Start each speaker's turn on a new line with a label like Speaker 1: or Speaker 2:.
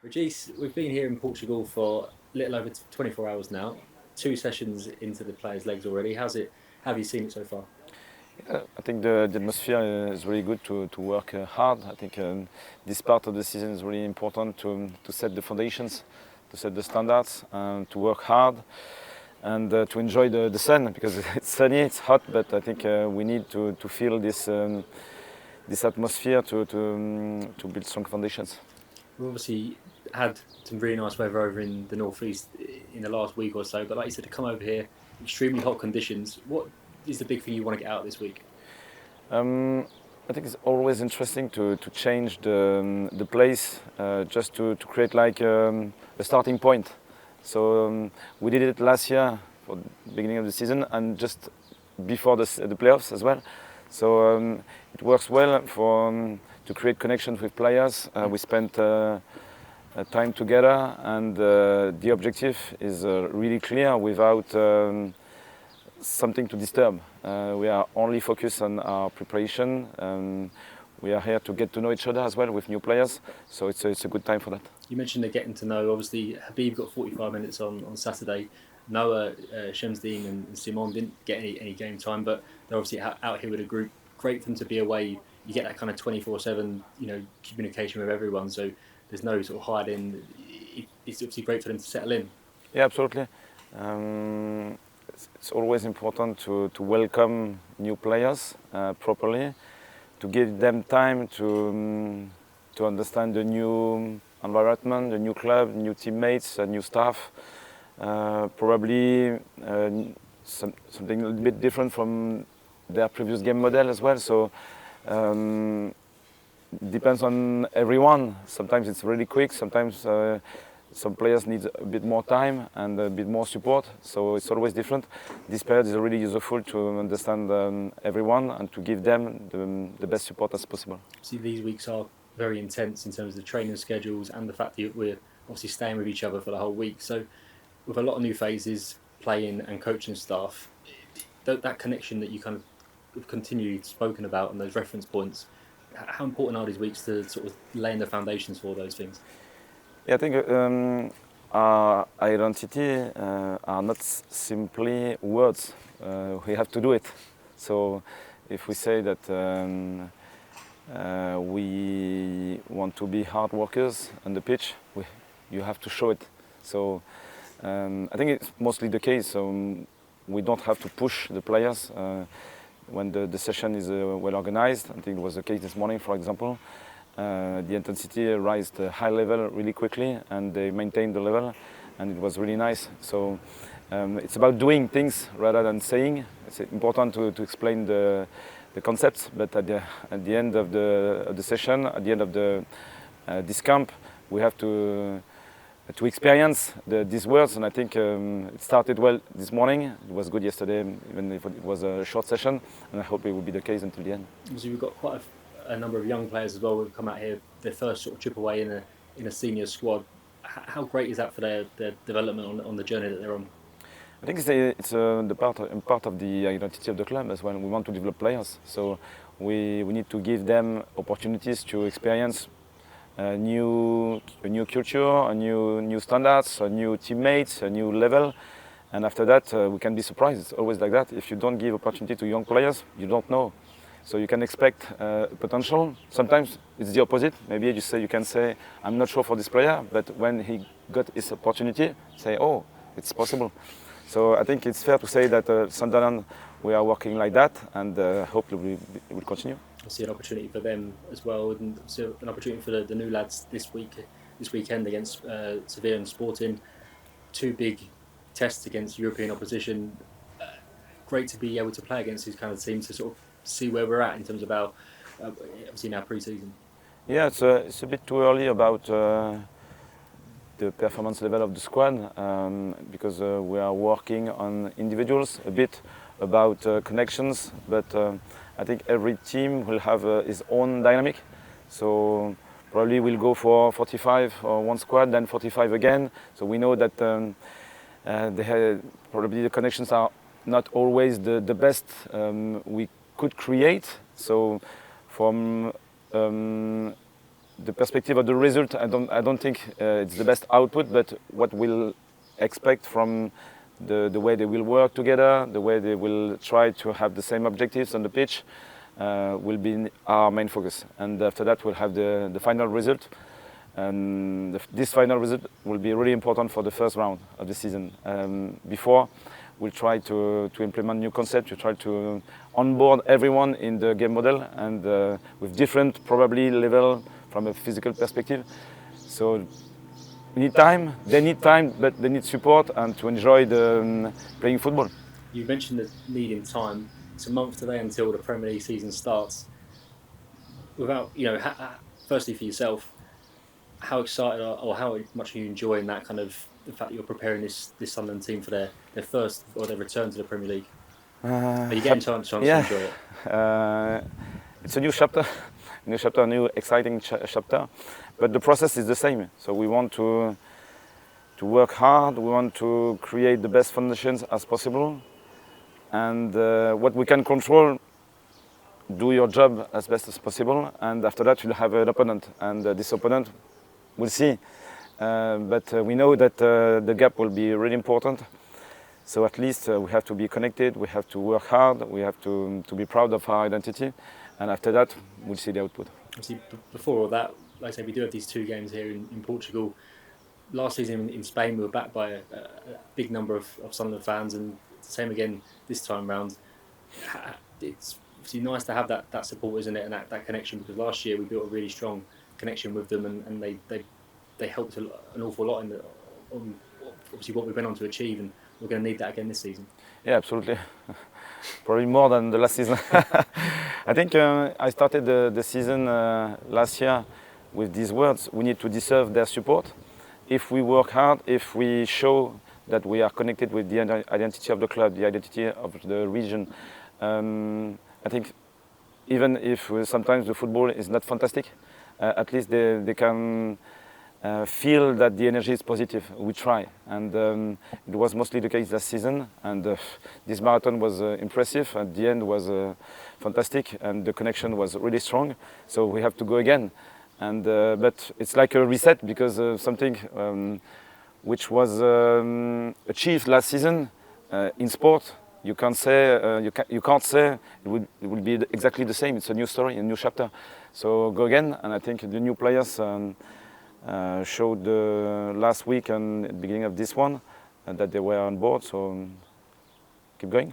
Speaker 1: Regis, we've been here in Portugal for a little over 24 hours now. Two sessions into the players' legs already. How have you seen it so far?
Speaker 2: I think the atmosphere is really good to work hard. I think this part of the season is really important to set the foundations, to set the standards, to work hard and to enjoy the sun because it's sunny, it's hot, but I think we need to feel this atmosphere to build strong foundations.
Speaker 1: We've obviously had some really nice weather over in the northeast in the last week or so, but like you said, to come over here, extremely hot conditions. What is the big thing you want to get out this week?
Speaker 2: I think it's always interesting to change the place just to create like a starting point. So we did it last year for the beginning of the season and just before the playoffs as well. So it works well to create connections with players. We spent time together and the objective is really clear without something to disturb. We are only focused on our preparation. We are here to get to know each other as well with new players, so it's a good time for that.
Speaker 1: You mentioned they're getting to know. Obviously, Habib got 45 minutes on Saturday. Noah, Shemsdeen and Simon didn't get any game time, but they're obviously out here with a group. Great for them to be away. You get that kind of 24/7, communication with everyone. So there's no sort of hiding. It's obviously great for them to settle in.
Speaker 2: Yeah, absolutely. It's always important to welcome new players properly, to give them time to understand the new environment, the new club, new teammates, new staff. Probably something a little bit different from their previous game model as well. So depends on everyone. Sometimes it's really quick. Sometimes some players need a bit more time and a bit more support. So it's always different. This period is really useful to understand everyone and to give them the best support as possible.
Speaker 1: See, these weeks are very intense in terms of the training schedules and the fact that we're obviously staying with each other for the whole week. So with a lot of new phases, playing and coaching staff, that connection that you kind of continually spoken about and those reference points, how important are these weeks to sort of laying the foundations for those things?
Speaker 2: Yeah, I think our identity are not simply words. We have to do it. So if we say that we want to be hard workers on the pitch, you have to show it. So I think it's mostly the case. We don't have to push the players when the session is well organized. I think it was the case this morning, for example. The intensity rose to a high level really quickly, and they maintained the level, and it was really nice. So it's about doing things rather than saying. It's important to explain the concepts, but at the end of the session, at the end of this camp, we have to experience these words, and I think it started well this morning. It was good yesterday, even if it was a short session, and I hope it will be the case until the end.
Speaker 1: So we've got quite a number of young players as well who've come out here, their first sort of trip away in a senior squad. How great is that for their development on the journey that they're on?
Speaker 2: I think it's part of the identity of the club as well. We want to develop players, so we need to give them opportunities to experience a new culture, new standards, new teammates, a new level, and after that we can be surprised. It's always like that. If you don't give opportunity to young players, you don't know. So you can expect potential. Sometimes it's the opposite. Maybe you can say, I'm not sure for this player, but when he got his opportunity, say, oh, it's possible. So I think it's fair to say that Sunderland, we are working like that, and hopefully it will continue.
Speaker 1: I see an opportunity for them as well, and so an opportunity for the new lads this weekend against Sevilla and Sporting. Two big tests against European opposition. Great to be able to play against these kind of teams to sort of see where we're at in terms of our obviously now pre-season.
Speaker 2: Yeah, it's a bit too early about the performance level of the squad because we are working on individuals, a bit about connections, but I think every team will have its own dynamic. So probably we'll go for 45 or one squad, then 45 again. So we know that probably the connections are not always the best we could create. So from the perspective of the result, I don't think it's the best output, but what we'll expect from the way they will work together, the way they will try to have the same objectives on the pitch, will be our main focus. And after that, we'll have the final result. And this final result will be really important for the first round of the season. Before, we'll try to implement new concepts, to try to onboard everyone in the game model, and with different probably level from a physical perspective. So we need time, they need time, but they need support and to enjoy the playing football.
Speaker 1: You mentioned the needing time. It's a month today until the Premier League season starts. Without, firstly for yourself, how excited or how much are you enjoying that kind of the fact that you're preparing this Sunderland team for their first or their return to the Premier League? Are you getting chance to enjoy it?
Speaker 2: It's a new chapter, a new exciting chapter, but the process is the same. So we want to work hard. We want to create the best foundations as possible, and what we can control, do your job as best as possible. And after that, you'll have an opponent, and this opponent, we'll see. But we know that the gap will be really important. So at least we have to be connected, we have to work hard, we have to be proud of our identity, and after that we'll see the output.
Speaker 1: Obviously, before all that, like I say, we do have these 2 games here in Portugal. Last season in Spain we were backed by a big number of Sunderland fans, and the same again this time round. It's obviously nice to have that support, isn't it, and that connection, because last year we built a really strong connection with them, and they helped an awful lot on obviously what we've been on to achieve, and we're going to need that again this season.
Speaker 2: Yeah, absolutely. Probably more than the last season. I think I started the season last year with these words: we need to deserve their support. If we work hard, if we show that we are connected with the identity of the club, the identity of the region, I think even if sometimes the football is not fantastic, at least they can feel that the energy is positive. We try, and it was mostly the case last season, and this marathon was impressive. At the end was fantastic, and the connection was really strong, so we have to go again. And but it's like a reset, because something which was achieved last season in sport, you can't say you can't say it will be exactly the same. It's a new story, a new chapter, so go again. And I think the new players showed last week and at the beginning of this one that they were on board, so keep going.